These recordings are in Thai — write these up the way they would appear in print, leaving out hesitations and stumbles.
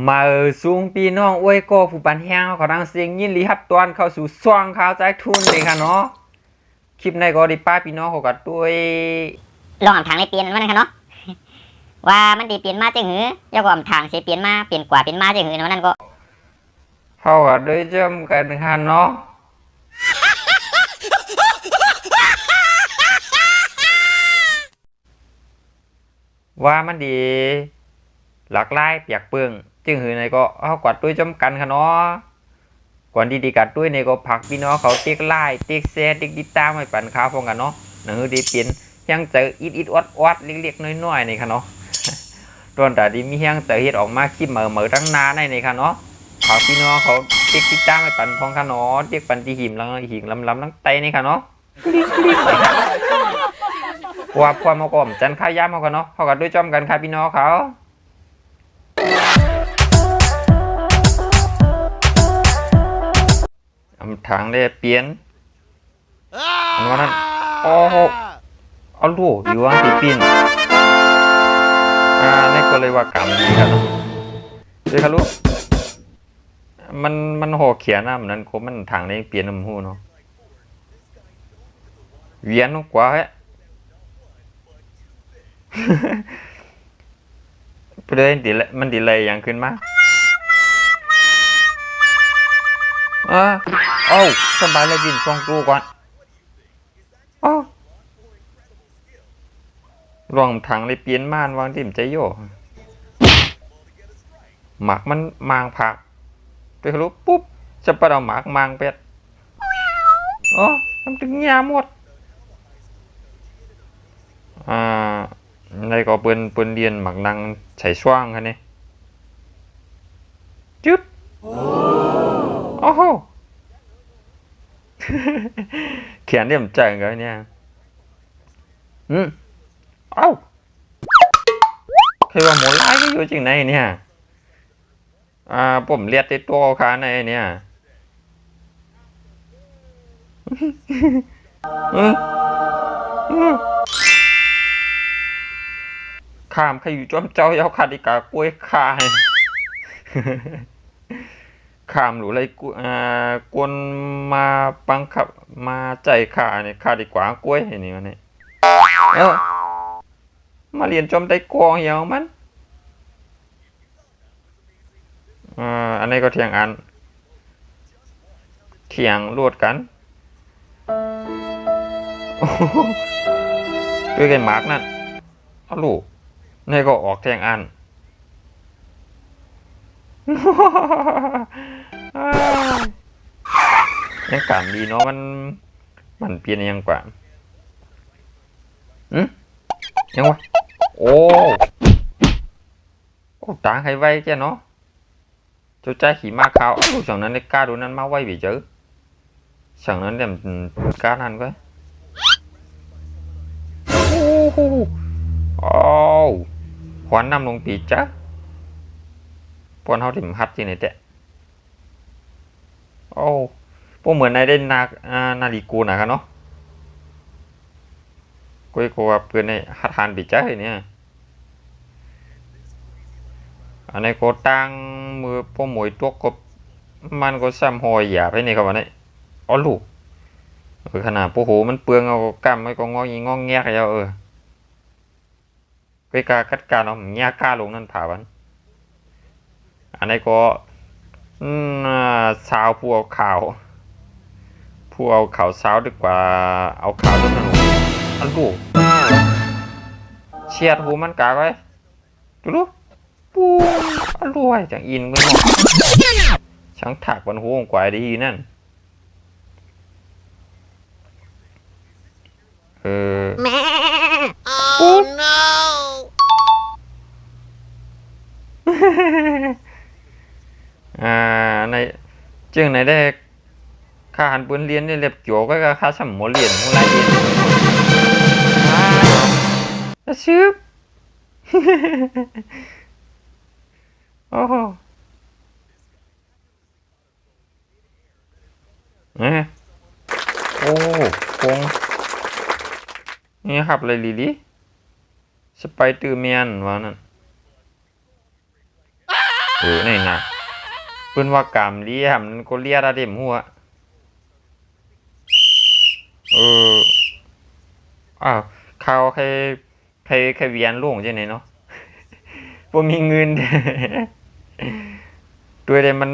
มาสูงปีน้องอวยก็ผู้ปันแห้งเขาดังเสียงยินดีครับตอนเข้าสู่ซ่องข่าวใจทุนเลยค่ะเนาะคลิปในก็ดีป้าพี่น้องเขาก็ด้วยลองอ่ำทางในเปลี่ยนมันนะคะเนาะว่ามันดีเปลี่ยนมาจังหือแล้วก็อ่ำทางเสียเปลี่ยนมาเปลี่ยนกว่าเปลี่ยนมาจังหือเนาะนั่นก็เขาก็ด้วยจำกันค่ะเนาะว่ามันดีหลากหลายเปียกเปื้องจึงหือในก็เขากวาดด้วยจำกันค่ะเนาะก่อนดีๆกัดด้วยในก็ผักพี่น้องเขาติ๊กไล่ติ๊กแซ่ติ๊กติดตามให้ปั่นข้าวพงกันเนาะหนังดีเปลี่ยนยังเจออิดวัดเล็กๆน้อยๆนี่ค่ะเนาะตอนแต่ดีมียังเจอเฮ็ดออกมาคลิปเหม่อตั้งนานในค่ะเนาะผักพี่น้องเขาติ๊กติดตามให้ปั่นพงค่ะเนาะติ๊กปั่นที่หิมลังหิงลำลังไตนี่ค่ะเนาะว่าความมาก่อมจันข้าย่ำเขากันเนาะเขากันด้วยจอมกันค่ะพี่น้องเขาทางได้เปลี่ยนอันว่านั้นโอ้โหเอาลูกอยู่ว่าที่ปีนนี่ก็เลยว่ากำดีครับเลยครับลูกมันห่อเขียนนะมันนั้นก็มันทางได้เปลี่ยนน้ำหูเนาะเวียนกว่าฮะเพื่อนดีเลยมันดีเลยอย่างขึ้นมาเอ้าสบายเลยบินช่องตู้ก่อนลองทางเลยเปลี่ยนม่านวางที่มใจโย่หมักมันมางผักไปรู้ปุ๊บจะไปเอาหมักมางเป็ดทำถึงยาหมดในก็เปิ้นเรียนหมักนางใส่ช่วงค่ะนี่จุดโอ้โหเขียนเรียมใจกันเนี่ยเอ้าคือว่าหมูลายก็อยู่จริงไหนเนี่ยผมเลียดติดตัวขาในเนี่ยข้ามใครอยู่จอมเจ้าเย้าขาดิกากล้วยคายข้ามหรืออะไรกวนมาปังขับมาใจขาเนี่ยขาดีกว่ากล้วยเห็นนี่มันเนี่ยมาเรียนจอมได้กองเหี่ยวมันอันนี้ก็เถียงอันเถียงรวดกันด้วยกันมาร์กนั่นเอาลูกนี่ก็ออกเถียงอันยังการดีเนาะมันเปลี่ยนยังกว่ายังวะโอ้ตาใครไว้แค่เนาะเจ้าใจขี่มาขาวดูchẳngนั้นได้กล้าดูนั้นมาไว้bị chứ chẳngนั้นđem cá ăn cái khoán năm lôngปีchắcปอนเขาถิ่มฮัดจริงไหนเตะพวกเหมือนในได้นาฬิกูนะครับเนาะกูว่าเพื่อนในฮัดฮันปีจ้าเนี่ยอันนี้ก็ตั้งมือพวกหมวยตัวกบมันก็ซ้ำหอยหยาบให้นี่ครับวันนี้ลูกขนาดพวกหูมันเปลืองเอากำไม่ก็งอแงกแล้วไปกาคัดการเอาแงกล้าลงนั่นผ่าวันอันนี้ก็สาวผู้เอาข่าวสาวดีกว่าเอาข่าวด้วยกันลูกเชียดหูมันกาไว้ดูปูรวยจังอินไปหมดช่างถักบนหูของกวายดีนั่นOh no ในจึงไหนได้ค่าหันปืนเรียนนี่เล็บโจก็ค่าสมโมเรียนโมไรเรียนชื่อโอ้โหคงนี่ครับเลยลิสไปเตอร์แมนวะนั่น นี่นะเพิ่นว่ากามเลียมันก็เลียได้เต็มหัวอ้าวข่าวใครเวียนโล่งจังได๋เนาะบ่มีเงิน ด้วยแต่มัน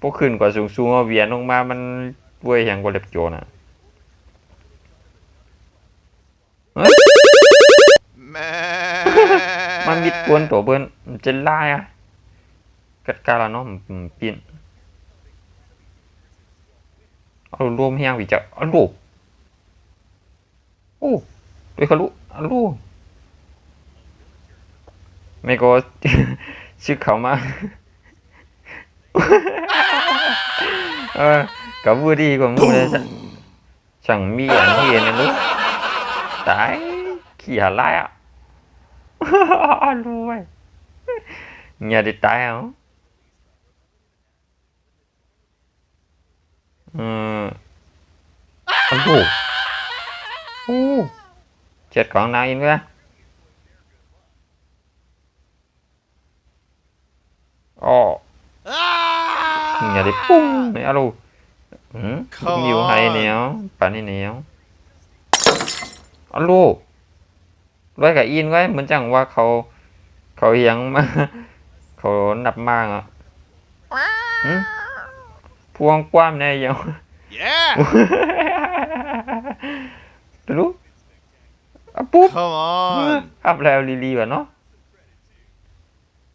บ่ขึ้นกว่าสูงๆเอาเวียนลงมามันป่วยหยังบ่เล็บโจรน่ะเฮ้ยมันมิดกวนตัวเบิ่นมันจะลายอ่ะกัดกาละเนาะปีนเอารวมแฮงวิจะเอาลูกโอ้ด้วยเขารู้เอาลูกไม่ก็ ชื่อเขามา cả vừa đi còn mua đây chẳng mi ăn hiền nữa lúc đấy kỳ hà lại ạ luôn nhà đi tái không chết còn nào im ra nhà đi pung này alo nhiều hay néo bạn này néo alo ร้อยกับอินไว้เหมือนจังว่าเขาเฮียงมา เขานับมากอ่ะพวงกว้ามในยัง รู้ปุ๊บอัพแล้วลีๆวะเนาะ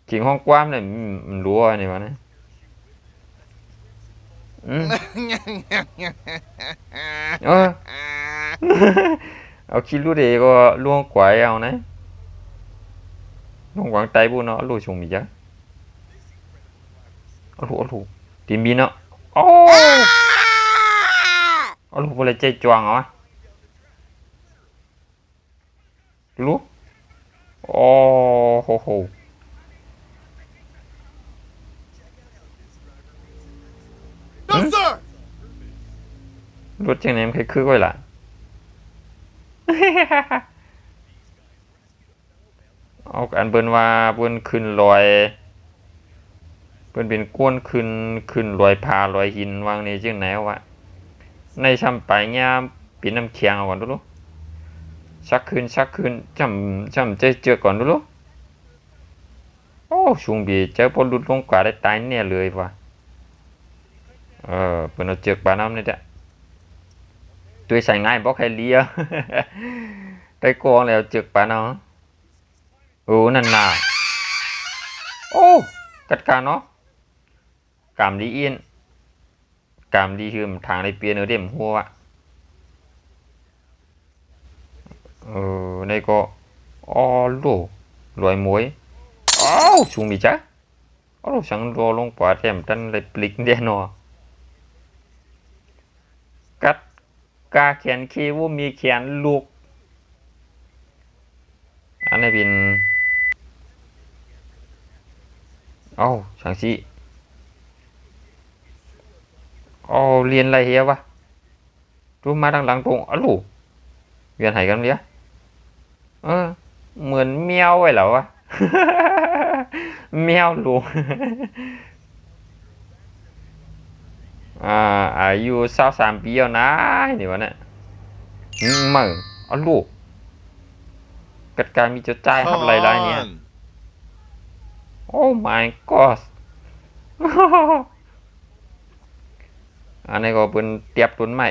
จริงห้องกว้ามเนี่ยมันรู้อะไรวะเนี่ยเอาคิดรู้เด็กก็ล่วงกว่าเอานะล่วงกว่าใจบุญเนาะรู้ชงมีจ้ะเอาลูทีมบีเนาะโอ้เอาลูกอะไรใจจวงเหรอรู้โอ้โหรถจังไหนมันคือก้อยล่ะ เอาอันเปิ้นว่าเปิ้นขึ้นลอยเปิ้นเป็นก้นขึ้นลอยพาลอยหินวางนี่จังไหนวะในช่ำไปเนี่ยปีน้ำเคียงเอาก่อนดูชักขึ้นช่ำเจอก่อนดูโอ้ชุงบีเจอพอหลุดลงกว่าได้ตายเนี่ยเลยว่ะเปิ้นเอาเจือกปลาน้ำนี่แหละตัวใส่ง่ายบอกให้เลีย ได้กองแล้วเจือกปลาน้ำนั่นน่ะโอ้กัดการเนาะกามดีอินกามดีคือทางในเปียนเดมหัวในก็โลรวยมวยชุงมีจ้ะช่างรอลงกว่าแถมตันเลยปลิกเดียนอกัดกาเขียนคีว่ามีเขียนลูกอันนี้เป็นช่างสิเรียนอะไรเฮียวะรู้มาดังหลังตรงลูกเรียนไหกันเนี้ยเหมือนแมวไว้เหรอวะ แมวลูก อายุ23 ปีแล้วนะนี่วะเนี่ยมึงลูกกัดการมีจะจ่ายทับรายเนี่ยโอ้ my god อันนี้ก็เป็นเตียบต้นใหม่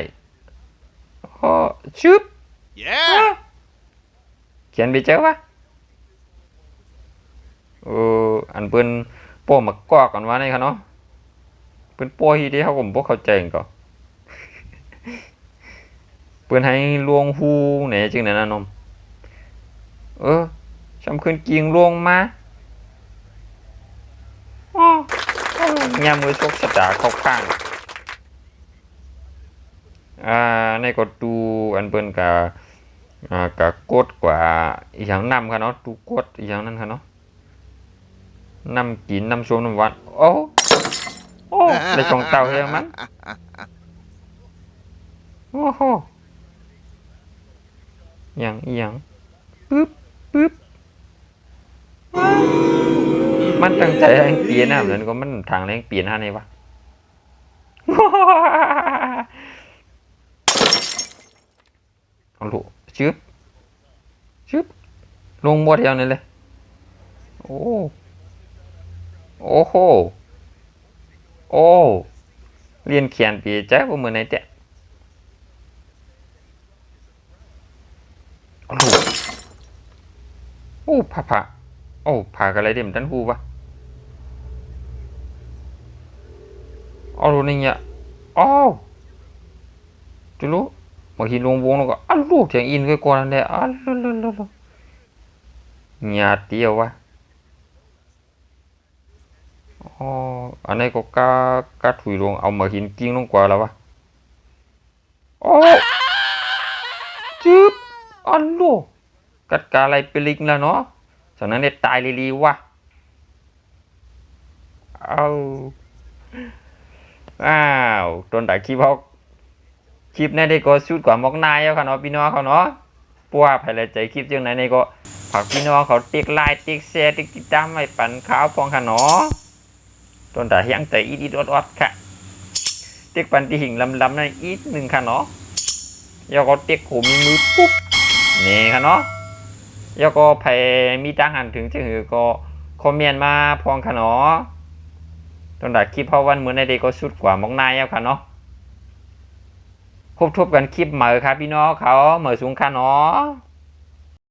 ชึบเขียนไปเจอวะอันเป็นโป้มากอกกันวะนี่ครับเนาะเป็นโป้ที่เขาผมพวกเข้าใจก็เปิดให้ลวงหูเนี่ยจึงเนี่ยนะนมช้ำขึ้นกิงลวงมายามมือชกชะตาเข้าข้างในก็ดูอันเปิ้นกับกดกว่าอีหยังนำค่ะเนาะดูกดอีหยังนั่นค่ะเนาะนำกินนำชมนำวัดโอ้ได้ของเต่าเฮียมันโอ้โหอย่างปึ๊บ มันตั้งใจแรงเปลี่ยนนะเหมือนก็มันทางแรงเปลี่ยนฮะนี่วะ เอาลูกชึบชึบลงบัวเดียวนี่เลยโอ้โอ้โหโอ้เรียนเขียนปีใจบ่เหมือนในเจ๊เอาลูกโอ้ผ่าโอ้ผ่ากันอะไรเดี๋ยวมันดันหูวะเอาลูกนี่เนี่ยอ้าวจะรู้บางทีลงวงแล้วก็อ้าวลูกเสียงอินก็ก่อนนั่นแหละอ้าวลูหยาดเดียววะอ๋ออันนี้ก็กาถุยลงเอามาหินกิ้งลงกว่าแล้ววะโอ้จึ๊บอันลูกกัดกาอะไรไปลิงแล้วเนาะฉะนั้นได้ตายลีๆวะเอาอ้าวต้นตาคลิปเขาคลิปนี้ได้ก็สุดกว่ามอกนายแล้วค่ะเนาะพี่น้องเขาเนาะปัวภายในใจคลิปจังไหนนี่ก็ผักพี่น้องเขาติ๊กไลน์ติ๊กแชร์ติ๊กติดตามไว้ปั่นข้าวพองค่ะเนาะต้นตาเฮียงใจอีดอดๆค่ะติ๊กปั่นที่หิ่งลำนั่นอีกหนึ่งค่ะเนาะแล้วก็ติ๊กหูมีมือปุ๊บนี่ค่ะเนาะแล้วก็ใครมีตังหันถึงจะหือก็คอมเมนต์มาพองค่ะเนาะต้นตาคลิปเพราะวันเหมือนในเด็กก็สุดกว่ามอกนายแล้วค่ะเนาะพบกันคลิปใหม่ครับพี่น้องเขาเหมือนสูงค่ะเนาะ